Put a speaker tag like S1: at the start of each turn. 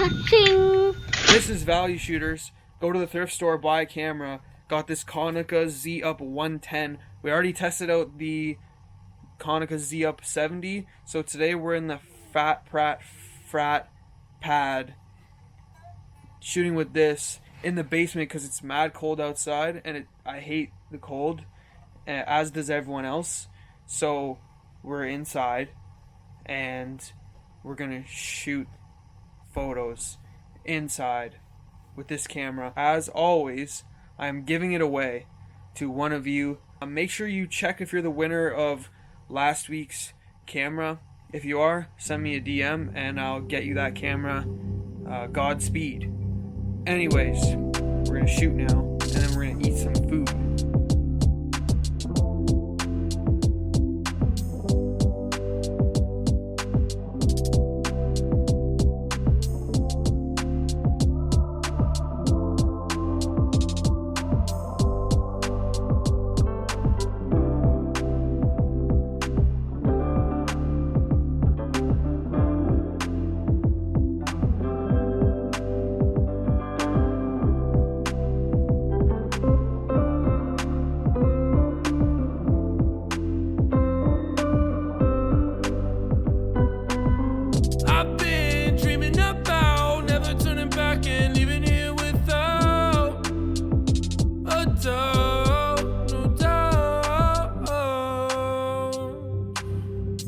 S1: Ka-ching!
S2: This is Value Shooters. Go to the thrift store, buy a camera. Got this Konica Z-UP 110. We already tested out the Konica Z-UP 70. So today we're in the frat pad shooting with this in the basement because it's mad cold outside and I hate the cold, as does everyone else. So we're inside and we're gonna shoot photos inside with this camera. As always, I'm giving it away to one of you. Make sure you check if you're the winner of last week's camera. If you are, send me a DM and I'll get you that camera. Godspeed. Anyways, we're gonna shoot now and then we're gonna eat some food.